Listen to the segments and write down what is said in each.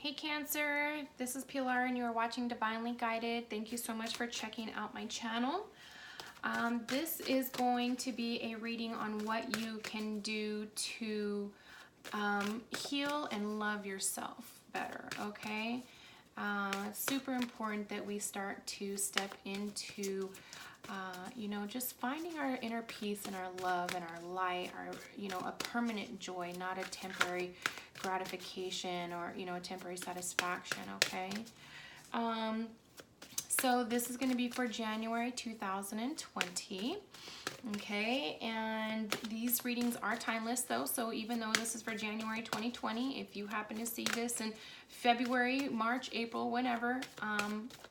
Hey Cancer, this is Pilar and you are watching Divinely Guided. Thank you so much for checking out my channel. This is going to be a reading on what you can do to heal and love yourself better, okay? It's super important that we start to step into you know, just finding our inner peace and our love and our light, our, you know, a permanent joy, not a temporary gratification or, you know, a temporary satisfaction, okay? So this is going to be for January 2020, okay? And these readings are timeless though, so even though this is for January 2020, if you happen to see this in February, March, April, whenever,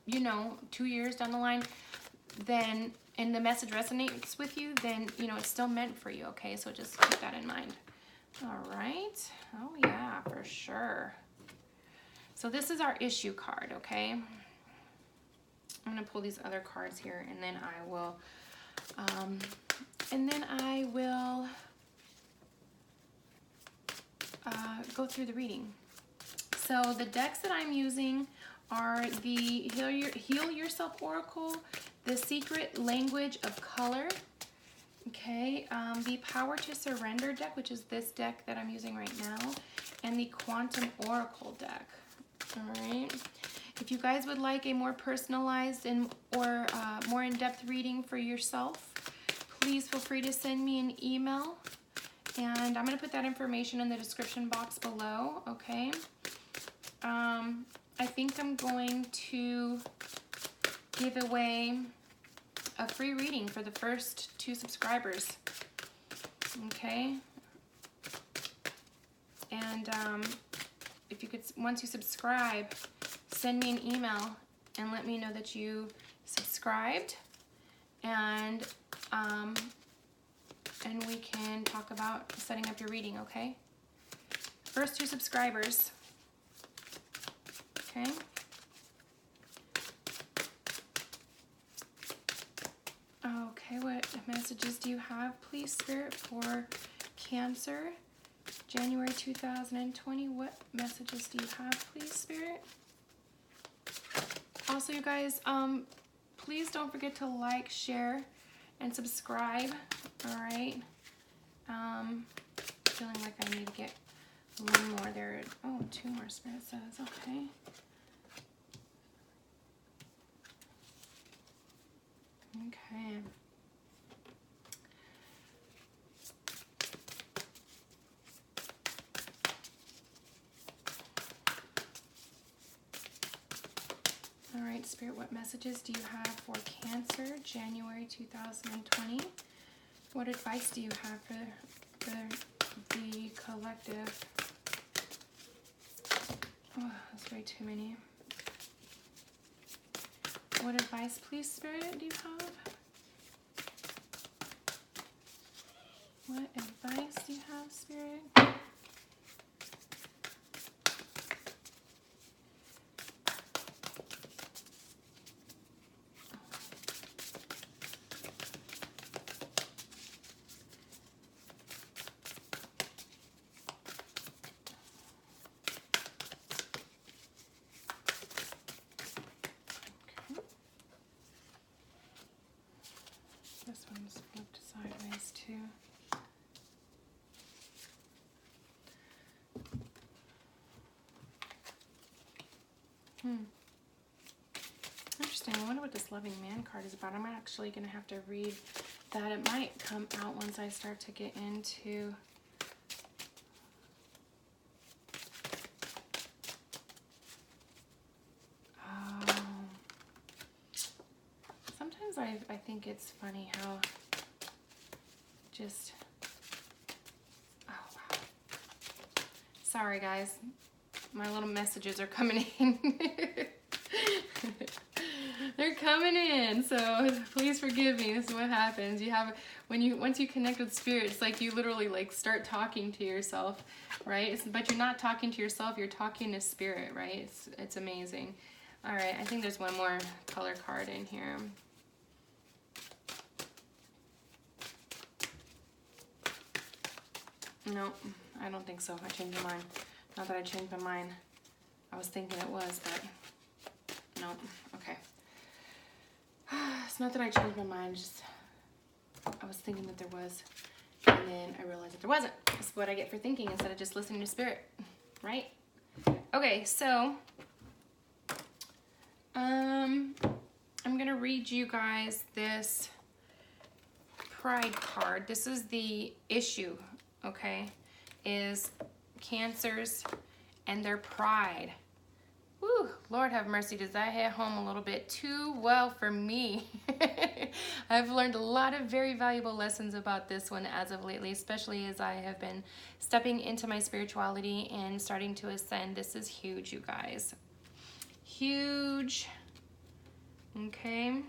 you know, 2 years down the line, then, and the message resonates with you, then, you know, it's still meant for you, okay? So just keep that in mind. All right. Oh, yeah, for sure. So this is our issue card, okay? I'm going to pull these other cards here, and then I will go through the reading. So the decks that I'm using are the Heal Yourself Oracle, the Secret Language of Color, okay, the Power to Surrender deck, which is this deck that I'm using right now, and the Quantum Oracle deck. All right. If you guys would like a more personalized and or more in-depth reading for yourself, please feel free to send me an email, and I'm going to put that information in the description box below, okay? I think I'm going to give away a free reading for the first 2 subscribers, okay? And if you could, once you subscribe, send me an email and let me know that you subscribed, and we can talk about setting up your reading, okay? First 2 subscribers, okay? Okay, what messages do you have, please, Spirit, for Cancer, January 2020? What messages do you have, please, Spirit? Also, you guys, please don't forget to like, share, and subscribe, all right? Feeling like I need to get one more there. Oh, 2 more, Spirit says, okay. Okay. All right, Spirit, what messages do you have for Cancer, January 2020? What advice do you have for the collective? Oh, that's way too many. What advice, please, Spirit, do you have? What advice do you have, Spirit? This one's flipped sideways too. Interesting. I wonder what this Loving Man card is about. I'm actually going to have to read that. It might come out once I start to get into... Sometimes I think it's funny how just... Oh, wow. Sorry, guys. My little messages are coming in. They're coming in, so please forgive me. This is what happens. You have, once you connect with Spirit, it's like you literally like start talking to yourself, right? But you're not talking to yourself, you're talking to Spirit, right? It's amazing. All right, I think there's one more color card in here. No, I don't think so. I changed my mind. Not that I changed my mind. I was thinking it was, but no. Okay. It's not that I changed my mind, just I was thinking that there was, and then I realized that there wasn't. That's what I get for thinking instead of just listening to spirit, right? Okay, so I'm gonna read you guys this pride card. This is the issue, okay, is Cancers and their pride. Whew, Lord have mercy, does that hit home a little bit too well for me? I've learned a lot of very valuable lessons about this one as of lately, especially as I have been stepping into my spirituality and starting to ascend. This is huge, you guys. Huge. Okay.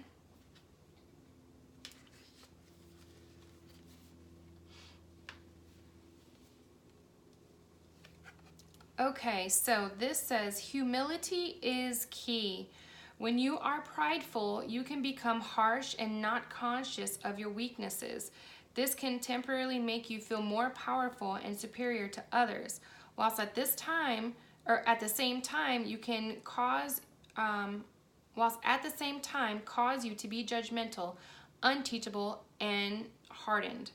Okay, so this says humility is key. When you are prideful, you can become harsh and not conscious of your weaknesses. This can temporarily make you feel more powerful and superior to others, whilst at the same time cause you to be judgmental, unteachable, and hardened.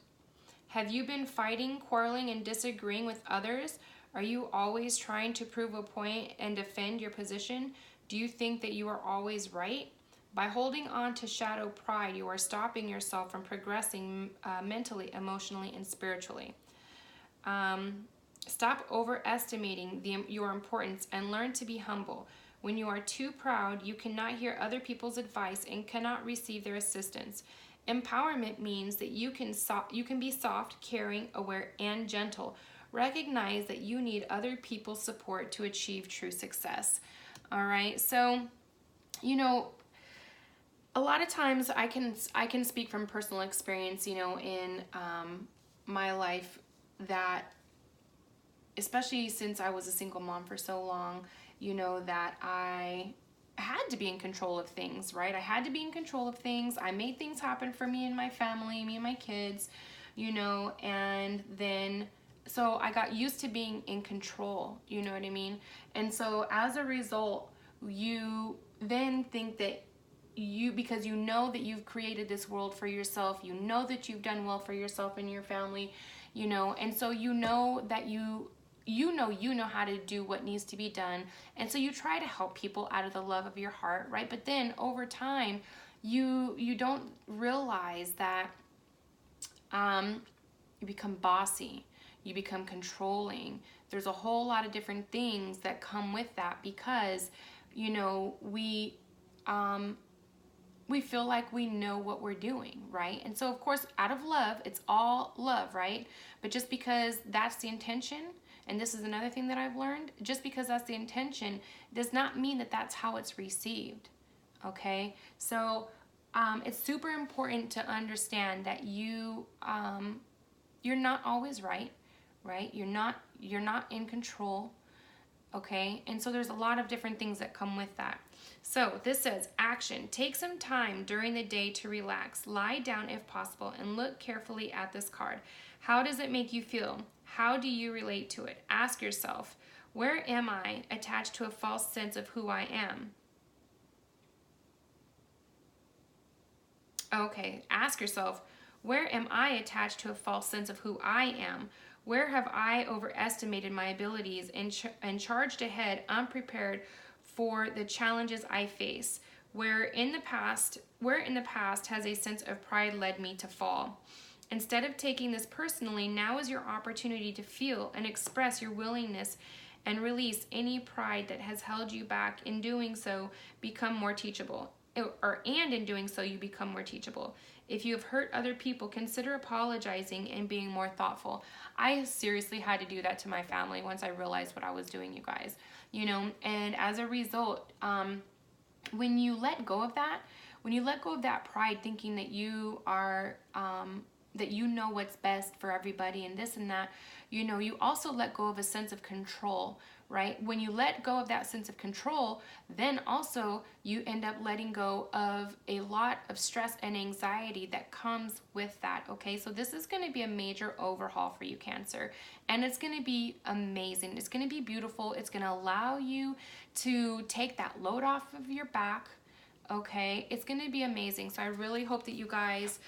Have you been fighting, quarreling, and disagreeing with others? Are you always trying to prove a point and defend your position? Do you think that you are always right? By holding on to shadow pride, you are stopping yourself from progressing mentally, emotionally, and spiritually. Stop overestimating your importance and learn to be humble. When you are too proud, you cannot hear other people's advice and cannot receive their assistance. Empowerment means that you can be soft, caring, aware, and gentle. Recognize that you need other people's support to achieve true success. All right, so, you know, a lot of times I can speak from personal experience, you know, in my life, that especially since I was a single mom for so long, you know, that I had to be in control of things, right? I had to be in control of things. I made things happen for me and my family, me and my kids, you know, and then so I got used to being in control, you know what I mean? And so as a result, you then think that because you know that you've created this world for yourself, you know that you've done well for yourself and your family, you know, and so you know that you know how to do what needs to be done, and so you try to help people out of the love of your heart, right? But then over time, you don't realize that you become bossy, you become controlling. There's a whole lot of different things that come with that because, you know, we feel like we know what we're doing, right? And so, of course, out of love, it's all love, right? But just because that's the intention, and this is another thing that I've learned, just because that's the intention does not mean that that's how it's received, okay? So it's super important to understand that you're not always right? You're not in control, okay? And so there's a lot of different things that come with that. So this says, action. Take some time during the day to relax. Lie down if possible and look carefully at this card. How does it make you feel? How do you relate to it? Ask yourself, where am I attached to a false sense of who I am? Okay, ask yourself, where am I attached to a false sense of who I am? Where have I overestimated my abilities and charged ahead unprepared for the challenges I face? Where in the past has a sense of pride led me to fall? Instead of taking this personally, now is your opportunity to feel and express your willingness and release any pride that has held you back. In doing so, become more teachable. And in doing so, you become more teachable. If you have hurt other people, consider apologizing and being more thoughtful. I seriously had to do that to my family once I realized what I was doing, you guys. You know, and as a result, when you let go of that pride, thinking that you are, that you know what's best for everybody and this and that, you know, you also let go of a sense of control, right? When you let go of that sense of control, then also you end up letting go of a lot of stress and anxiety that comes with that, okay? So this is going to be a major overhaul for you, Cancer, and it's going to be amazing. It's going to be beautiful. It's going to allow you to take that load off of your back, okay? It's going to be amazing. So I really hope that you guys,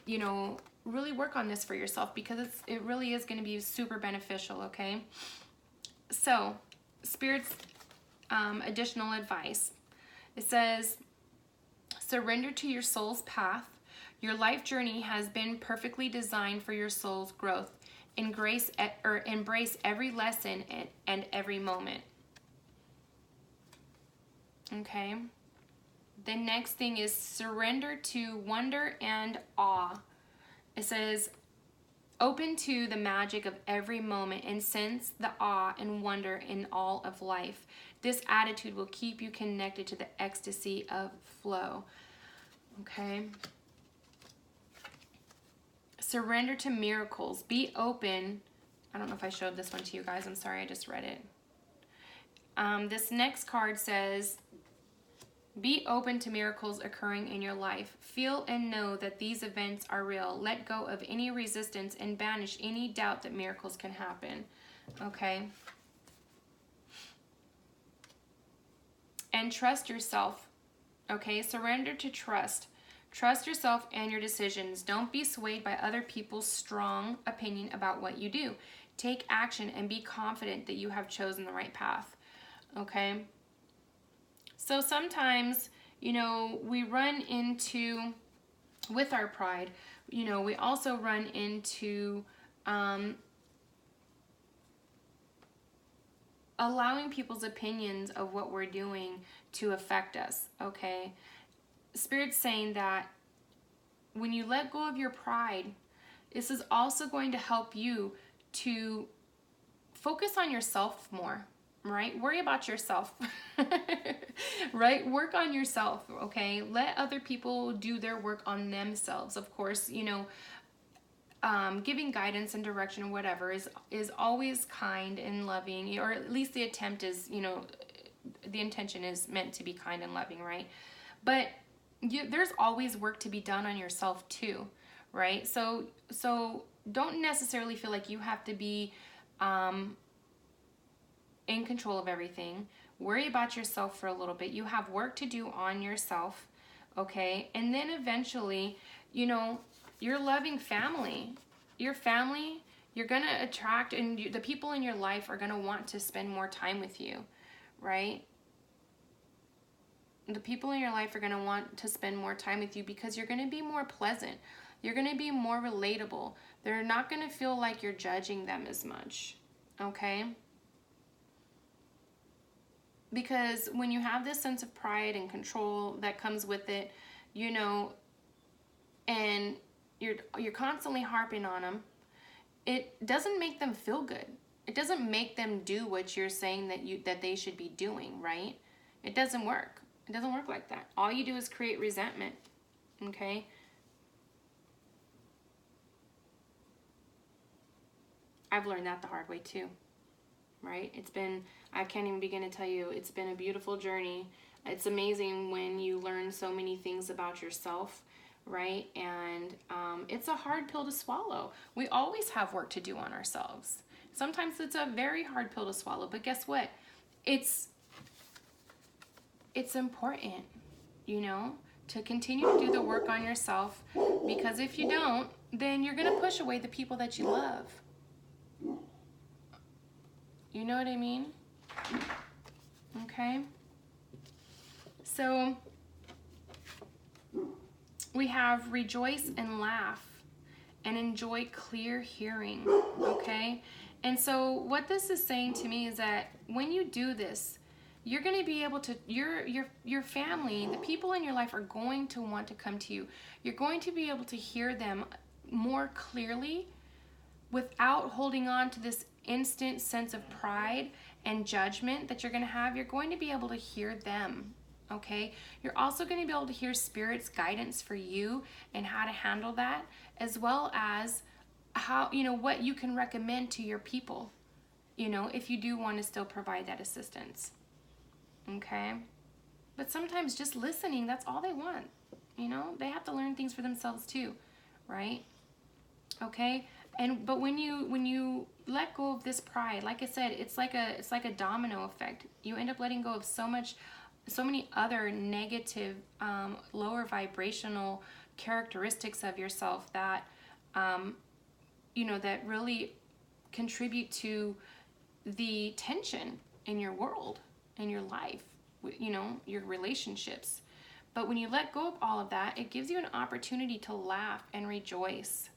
you know, really work on this for yourself, because it really is going to be super beneficial, okay? So, Spirit's additional advice. It says, surrender to your soul's path. Your life journey has been perfectly designed for your soul's growth. Embrace every lesson and every moment. Okay. The next thing is surrender to wonder and awe. It says, open to the magic of every moment and sense the awe and wonder in all of life. This attitude will keep you connected to the ecstasy of flow. Okay. Surrender to miracles. Be open. I don't know if I showed this one to you guys. I'm sorry, I just read it. This next card says, be open to miracles occurring in your life. Feel and know that these events are real. Let go of any resistance and banish any doubt that miracles can happen. Okay? And trust yourself. Okay? Surrender to trust. Trust yourself and your decisions. Don't be swayed by other people's strong opinion about what you do. Take action and be confident that you have chosen the right path. Okay? So sometimes, you know, we run into, with our pride, you know, we also run into allowing people's opinions of what we're doing to affect us, okay? Spirit's saying that when you let go of your pride, this is also going to help you to focus on yourself more. Right? Worry about yourself, right? Work on yourself, okay? Let other people do their work on themselves. Of course, you know, giving guidance and direction or whatever is always kind and loving, or at least the attempt is, you know, the intention is meant to be kind and loving, right? But there's always work to be done on yourself too, right? So don't necessarily feel like you have to be in control of everything. Worry about yourself for a little bit. You have work to do on yourself, okay? And then eventually, you know, your loving family, your family, you're going to attract, and the people in your life are going to want to spend more time with you, right? The people in your life are going to want to spend more time with you because you're going to be more pleasant. You're going to be more relatable. They're not going to feel like you're judging them as much, okay? Because when you have this sense of pride and control that comes with it, you know, and you're constantly harping on them, it doesn't make them feel good. It doesn't make them do what you're saying that they should be doing, right? It doesn't work. It doesn't work like that. All you do is create resentment, okay? I've learned that the hard way too. Right? I can't even begin to tell you, it's been a beautiful journey. It's amazing when you learn so many things about yourself, right? And it's a hard pill to swallow. We always have work to do on ourselves. Sometimes it's a very hard pill to swallow, but guess what? It's important, you know, to continue to do the work on yourself, because if you don't, then you're going to push away the people that you love. You know what I mean? Okay. So we have rejoice and laugh and enjoy clear hearing. Okay. And so what this is saying to me is that when you do this, you're going to be able to, your family, the people in your life are going to want to come to you. You're going to be able to hear them more clearly without holding on to this instant sense of pride and judgment that you're going to have. You're going to be able to hear them, okay? You're also going to be able to hear Spirit's guidance for you and how to handle that, as well as how, you know, what you can recommend to your people. you know, if you do want to still provide that assistance. Okay? But sometimes just listening, that's all they want. You know, they have to learn things for themselves too, right? Okay? But when you let go of this pride, like I said, it's like a domino effect. You end up letting go of so many other negative, lower vibrational characteristics of yourself that, you know, that really contribute to the tension in your world, in your life, you know, your relationships. But when you let go of all of that, it gives you an opportunity to laugh and rejoice.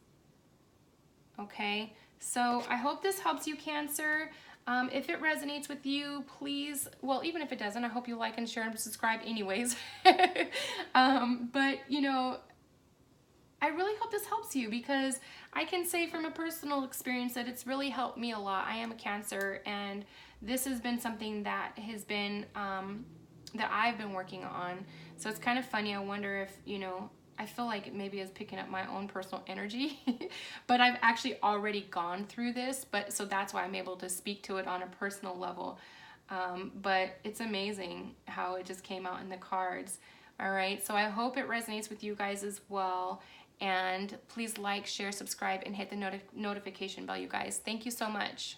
Okay, so I hope this helps you, Cancer. If it resonates with you, please, well, even if it doesn't, I hope you like and share and subscribe anyways. But, you know, I really hope this helps you, because I can say from a personal experience that it's really helped me a lot. I am a Cancer, and this has been something that has been, that I've been working on. So it's kind of funny. I wonder if, you know, I feel like maybe it's picking up my own personal energy, but I've actually already gone through this, so that's why I'm able to speak to it on a personal level. But it's amazing how it just came out in the cards. All right, so I hope it resonates with you guys as well. And please like, share, subscribe, and hit the notification bell, you guys. Thank you so much.